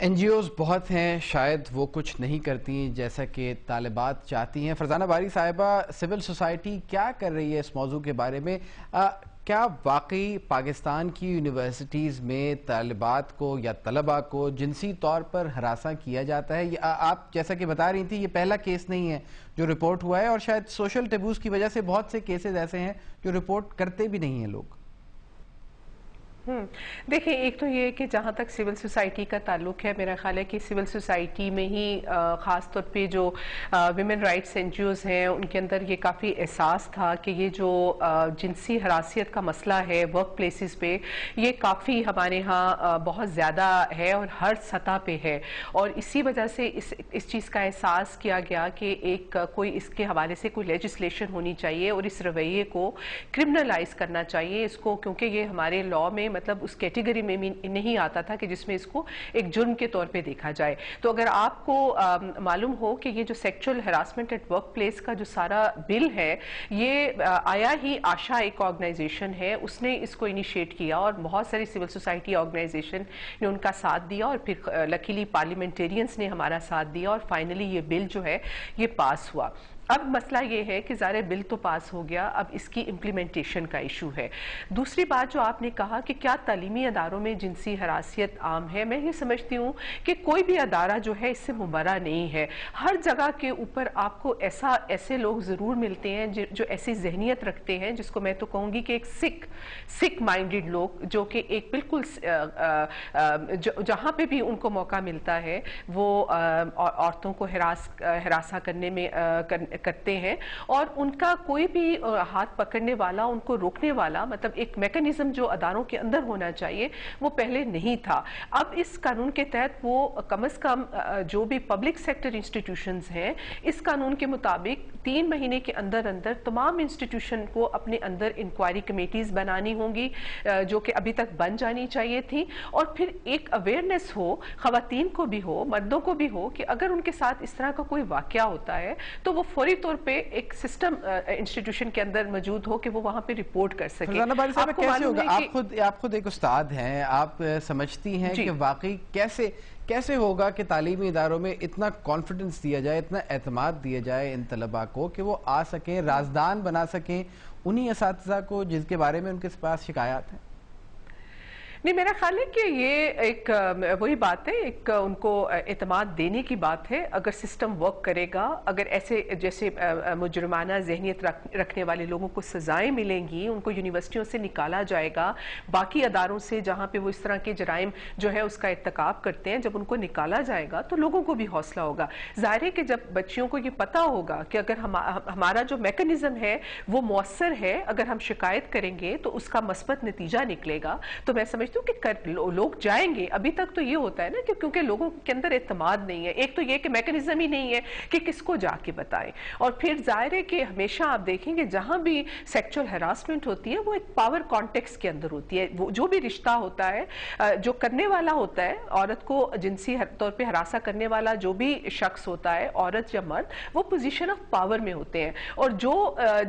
N G Os بہت ہیں، شاید وہ کچھ نہیں کرتی جیسا کہ طالبات چاہتی ہیں۔ فرزانہ باری صاحبہ، سول سوسائٹی کیا کر رہی ہے اس موضوع کے بارے میں؟ کیا واقعی پاکستان کی یونیورسٹیز میں طالبات کو یا طلباء کو جنسی طور پر ہراساں کیا جاتا ہے؟ آپ جیسا کہ بتا رہی تھی، یہ پہلا کیس نہیں ہے جو رپورٹ ہوا ہے، اور شاید سوشل ٹیبوز کی وجہ سے بہت سے کیسز ایسے ہیں جو رپورٹ کرتے بھی نہیں ہیں لوگ۔ دیکھیں، ایک تو یہ کہ جہاں تک سول سوسائٹی کا تعلق ہے، میرا خیال ہے کہ سول سوسائٹی میں ہی خاص طور پہ جو women rights N G Os ہیں، ان کے اندر یہ کافی احساس تھا کہ یہ جو جنسی ہراسیت کا مسئلہ ہے ورک پلیسز پہ، یہ کافی ہمارے ہاں بہت زیادہ ہے اور ہر سطح پہ ہے، اور اسی وجہ سے اس چیز کا احساس کیا گیا کہ کوئی اس کے حوالے سے کوئی لیجسلیشن ہونی چاہیے اور اس رویے کو کرمنلائز کرنا چاہیے اس کو، کیونکہ یہ ہمارے لاء میں مطلب اس کیٹیگری میں نہیں آتا تھا کہ جس میں اس کو ایک جرم کے طور پہ دیکھا جائے۔ تو اگر آپ کو معلوم ہو کہ یہ جو sexual harassment at workplace کا جو سارا بل ہے، یہ آیا ہی آشا ایک آرگنائزیشن ہے، اس نے اس کو انیشیٹ کیا اور بہت ساری سول سوسائٹی آرگنائزیشن نے ان کا ساتھ دیا، اور پھر لکیلی پارلیمنٹیرینز نے ہمارا ساتھ دیا، اور فائنلی یہ بل جو ہے یہ پاس ہوا۔ اب مسئلہ یہ ہے کہ ظاہر بل تو پاس ہو گیا، اب اس کی امپلیمنٹیشن کا ایشو ہے۔ دوسری بات جو آپ نے کہا کہ کیا تعلیمی اداروں میں جنسی ہراسیت عام ہے، میں یہ سمجھتی ہوں کہ کوئی بھی ادارہ جو ہے اس سے مبرا نہیں ہے۔ ہر جگہ کے اوپر آپ کو ایسے لوگ ضرور ملتے ہیں جو ایسی ذہنیت رکھتے ہیں، جس کو میں تو کہوں گی کہ ایک سک مائنڈڈ لوگ، جو کہ ایک بالکل جہاں پہ بھی ان کو موقع ملتا ہے وہ عورتوں کو ہراساں کرنے میں کرتے ہیں، اور ان کا کوئی بھی ہاتھ پکڑنے والا، ان کو روکنے والا مطلب ایک میکنزم جو اداروں کے اندر ہونا چاہیے وہ پہلے نہیں تھا۔ اب اس قانون کے تحت وہ کم از کم جو بھی پبلک سیکٹر انسٹیٹیوشنز ہیں، اس قانون کے مطابق 3 مہینے کے اندر تمام انسٹیٹیوشن کو اپنے اندر انکوائری کمیٹیز بنانی ہوں گی، جو کہ ابھی تک بن جانی چاہیے تھی، اور پھر ایک اویئرنیس ہو، خواتین کو بھی ہو، مردوں کو بھی ہو، کہ اگر ان کے ساتھ اس طرح کا کوئی واقعہ ہوتا ہے تو وہ فوری طور پہ ایک سسٹم انسٹیٹیوشن کے اندر موجود ہو کہ وہ وہاں پہ رپورٹ کر سکے۔ فرزانہ باری صاحب، کیسے ہوگا؟ آپ خود ایک استاد ہیں، آپ سمجھتی ہیں کہ واقعی کیسے ہوگا کہ تعلیمی اداروں میں اتنا کانفیڈنس دیا جائے، اتنا اعتماد دیا جائے ان طلباء کو کہ وہ آ سکیں، رازدان بنا سکیں انہی اساتذہ کو جس کے بارے میں ان کے پاس شکایات ہیں؟ نہیں، میرا خیال ہے کہ یہ ایک وہی بات ہے، ایک ان کو اعتماد دینے کی بات ہے۔ اگر سسٹم ورک کرے گا، اگر ایسے جیسے مجرمانہ ذہنیت رکھنے والے لوگوں کو سزائیں ملیں گی، ان کو یونیورسٹیوں سے نکالا جائے گا، باقی اداروں سے جہاں پہ وہ اس طرح کے جرائم جو ہے اس کا ارتکاب کرتے ہیں، جب ان کو نکالا جائے گا تو لوگوں کو بھی حوصلہ ہوگا۔ ظاہر ہے کہ جب بچیوں کو یہ پتا ہوگا کہ اگر ہمارا جو میکنزم ہے وہ مؤثر ہے، اگر ہم شکایت کریں گے تو اس کا مثبت نتیجہ نکلے گا، تو میں سمجھتی کہ لوگ جائیں گے۔ ابھی تک تو یہ ہوتا ہے نا کہ کیونکہ لوگوں کے اندر اعتماد نہیں ہے، ایک تو یہ کہ میکنزم ہی نہیں ہے کہ کس کو جا کے بتائیں، اور پھر ظاہر ہے کہ ہمیشہ آپ دیکھیں گے جہاں بھی سیکچول ہراسمنٹ ہوتی ہے وہ ایک پاور کانٹیکس کے اندر ہوتی ہے۔ وہ جو بھی رشتہ ہوتا ہے، جو کرنے والا ہوتا ہے عورت کو جنسی طور پہ ہراساں کرنے والا جو بھی شخص ہوتا ہے، عورت یا مرد، وہ پوزیشن آف پاور میں ہوتے ہیں، اور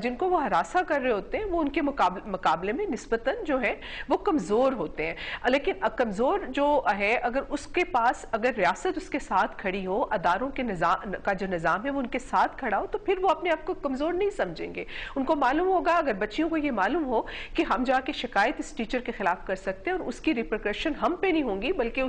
جن کو وہ ہراساں کر رہے ہوتے ہیں وہ ان کے مقابلے میں نسبتاً جو ہے وہ کمزور ہوتے ہیں۔ لیکن کمزور جو ہے، اگر اس کے پاس اگر ریاست اس کے ساتھ کھڑی ہو، اداروں کے کا جو نظام ہے وہ ان کے ساتھ کھڑا ہو، تو پھر وہ اپنے آپ کو کمزور نہیں سمجھیں گے۔ ان کو معلوم ہوگا، اگر بچیوں کو یہ معلوم ہو کہ ہم جا کے شکایت اس ٹیچر کے خلاف کر سکتے ہیں اور اس کی ریپرکشن ہم پہ نہیں ہوں گی بلکہ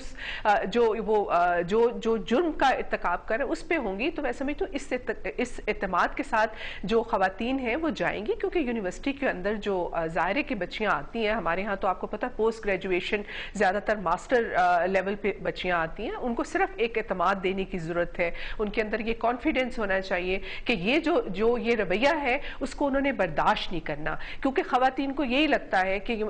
جو جرم کا ارتکاب کر اس پہ ہوں گی، تو میں سمجھتی ہوں اس اعتماد کے ساتھ جو خواتین ہیں وہ جائیں گی، کیونکہ یونیورسٹی کے اندر جو ظاہر ہے کہ بچیاں آتی ہیں، ہمارے ہاں تو آپ کو پتہ پوسٹ گریجویشن زیادہ تر ماسٹر لیول پہ بچیاں آتی ہیں، ان کو صرف ایک اعتماد دینے کی ضرورت ہے، ان کے اندر یہ کانفیڈنس ہونا چاہیے کہ یہ جو یہ رویہ ہے اس کو انہوں نے برداشت نہیں کرنا، کیونکہ خواتین کو یہی لگتا ہے کہ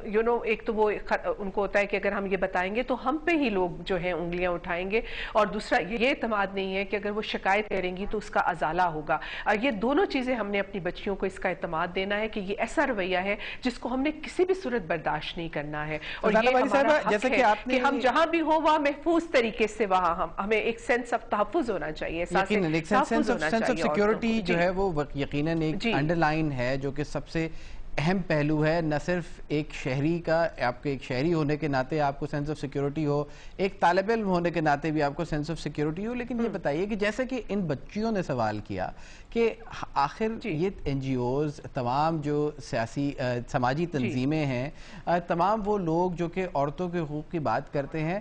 ایک تو وہ ان کو ہوتا ہے کہ اگر ہم یہ بتائیں گے تو ہم پہ ہی لوگ جو ہیں انگلیاں اٹھائیں گے، اور دوسرا یہ اعتماد نہیں ہے کہ اگر وہ شکایت کریں گی تو اس کا ازالہ ہوگا۔ یہ دونوں چیزیں ہم نے اپنی بچیوں کو اس کا اعتماد دینا ہے کہ یہ ایسا رویہ ہے جس کو ہم نے کسی بھی صورت برداشت نہیں کرنا ہے، اور یہ ہمارا حق ہے کہ ہم جہاں بھی ہوں وہاں محفوظ طریقے سے وہاں ہمیں ایک سینس آف تحفظ ہونا چاہیے، سینس آف سیکیورٹی جو ہے وہ یقیناً ایک انڈر لائن ہے جو کہ سب سے اہم پہلو ہے، نہ صرف ایک شہری کا، آپ کے ایک شہری ہونے کے ناطے آپ کو سینس آف سیکیورٹی ہو، ایک طالب علم ہونے کے ناطے بھی آپ کو سینس آف سیکیورٹی ہو، لیکن یہ بتائیے کہ جیسے کہ ان بچیوں نے سوال کیا کہ آخر یہ این جی اوز، تمام جو سیاسی سماجی تنظیمیں ہیں، تمام وہ لوگ جو کہ عورتوں کے حقوق کی بات کرتے ہیں،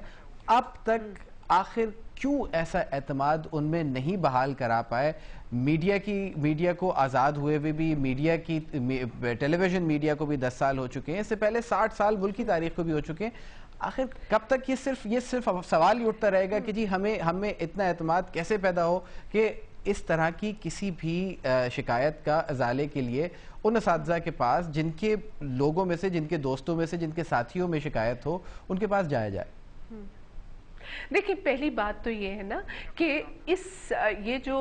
اب تک آخر کیوں ایسا اعتماد ان میں نہیں بحال کرا پائے؟ میڈیا کو آزاد ہوئے ہوئے بھی، میڈیا کی ٹیلی ویژن میڈیا کو بھی 10 سال ہو چکے ہیں، اس سے پہلے 60 سال ملک کی تاریخ کو بھی ہو چکے ہیں. آخر کب تک یہ صرف سوال ہی اٹھتا رہے گا کہ جی ہمیں اتنا اعتماد کیسے پیدا ہو کہ اس طرح کی کسی بھی شکایت کا ازالے کے لیے ان اساتذہ کے پاس، جن کے لوگوں میں سے، جن کے دوستوں میں سے، جن کے ساتھیوں میں شکایت ہو، ان کے پاس جایا جائے؟ دیکھیں، پہلی بات تو یہ ہے نا کہ یہ جو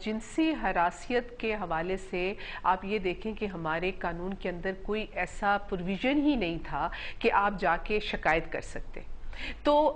جنسی ہراسیت کے حوالے سے آپ یہ دیکھیں کہ ہمارے قانون کے اندر کوئی ایسا پروویژن ہی نہیں تھا کہ آپ جا کے شکایت کر سکتے. تو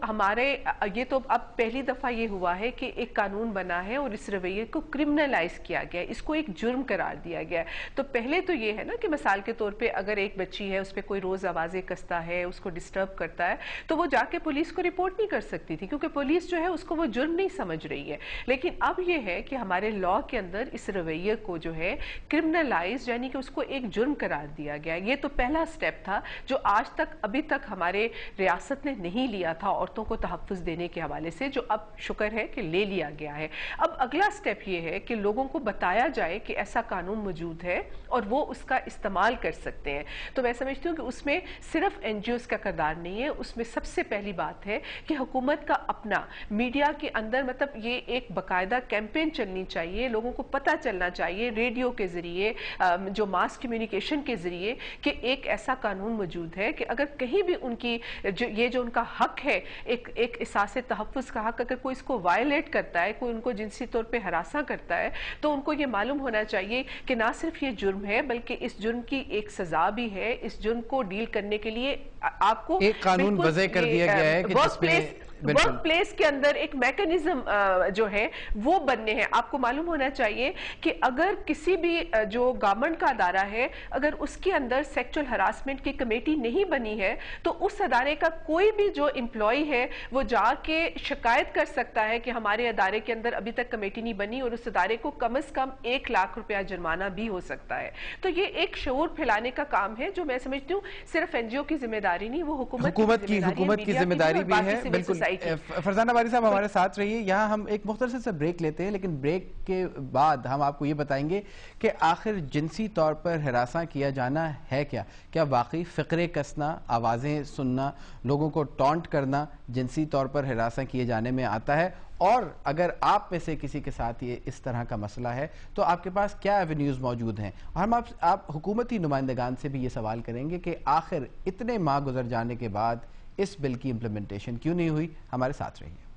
یہ تو اب پہلی دفعہ یہ ہوا ہے کہ ایک قانون بنا ہے اور اس رویے کو کرمنلائز کیا گیا ہے، اس کو ایک جرم قرار دیا گیا ہے. تو پہلے تو یہ ہے نا کہ مثال کے طور پہ اگر ایک بچی ہے، اس پہ کوئی روز آوازیں کستا ہے، اس کو ڈسٹرب کرتا ہے، تو وہ جا کے پولیس کو رپورٹ نہیں کر سکتی تھی، کیونکہ پولیس جو ہے اس کو وہ جرم نہیں سمجھ رہی ہے. لیکن اب یہ ہے کہ ہمارے لا کے اندر اس رویے کو جو ہے کرمنلائز، یعنی کہ اس کو ایک جرم قرار دیا گیا. یہ تو پہلا سٹیپ تھا جو آج تک ابھی تک ہمارے ریاست نے نہیں لیا تھا عورتوں کو تحفظ دینے کے حوالے سے، جو اب شکر ہے کہ لے لیا گیا ہے. اب اگلا سٹیپ یہ ہے کہ لوگوں کو بتایا جائے کہ ایسا قانون موجود ہے اور وہ اس کا استعمال کر سکتے ہیں. تو میں سمجھتی ہوں کہ اس میں صرف این جی اوز کا کردار نہیں ہے، اس میں سب سے پہلی بات ہے کہ حکومت کا اپنا میڈیا کے اندر مطلب یہ ایک باقاعدہ کیمپین چلنی چاہیے، لوگوں کو پتہ چلنا چاہیے ریڈیو کے ذریعے، جو ماس کمیونیکیشن کے ذریعے، کہ ایک ایسا قانون موجود ہے کہ اگر کہیں بھی ان کی جو ان کا حق ہے، ایک احساس تحفظ کا حق، اگر کوئی اس کو وائلیٹ کرتا ہے، کوئی ان کو جنسی طور پہ ہراساں کرتا ہے، تو ان کو یہ معلوم ہونا چاہیے کہ نہ صرف یہ جرم ہے بلکہ اس جرم کی ایک سزا بھی ہے. اس جرم کو ڈیل کرنے کے لیے آپ کو ایک قانون وضع کر دیا گیا ہے کہ ورک پلیس کے اندر ایک میکنزم جو ہے وہ بننے ہیں. آپ کو معلوم ہونا چاہیے کہ اگر کسی بھی جو گورنمنٹ کا ادارہ ہے، اگر اس کے اندر سیکچول ہراسمنٹ کی کمیٹی نہیں بنی ہے، تو اس ادارے کا کوئی بھی جو امپلائی ہے وہ جا کے شکایت کر سکتا ہے کہ ہمارے ادارے کے اندر ابھی تک کمیٹی نہیں بنی، اور اس ادارے کو کم از کم 1 لاکھ روپیہ جرمانہ بھی ہو سکتا ہے. تو یہ ایک شعور پھیلانے کا کام ہے جو میں سمجھتی ہوں صرف این جی او کی ذمہ داری نہیں، وہ حکومت کی ذمہ داری بھی ہے. بالکل. فرزانہ باری صاحب ہمارے ساتھ رہیے. یہاں ہم ایک مختصر سے بریک لیتے ہیں، لیکن بریک کے بعد ہم آپ کو یہ بتائیں گے کہ آخر جنسی طور پر ہراساں کیا جانا ہے کیا واقعی فقرے کسنا، آوازیں سننا، لوگوں کو ٹونٹ کرنا جنسی طور پر ہراساں کیے جانے میں آتا ہے؟ اور اگر آپ میں سے کسی کے ساتھ یہ اس طرح کا مسئلہ ہے تو آپ کے پاس کیا ایونیوز موجود ہیں؟ اور ہم آپ حکومتی نمائندگان سے بھی یہ سوال کریں گے کہ آخر اتنے ماہ گزر جانے کے بعد اس بل کی امپلیمنٹیشن کیوں نہیں ہوئی؟ ہمارے ساتھ رہیے.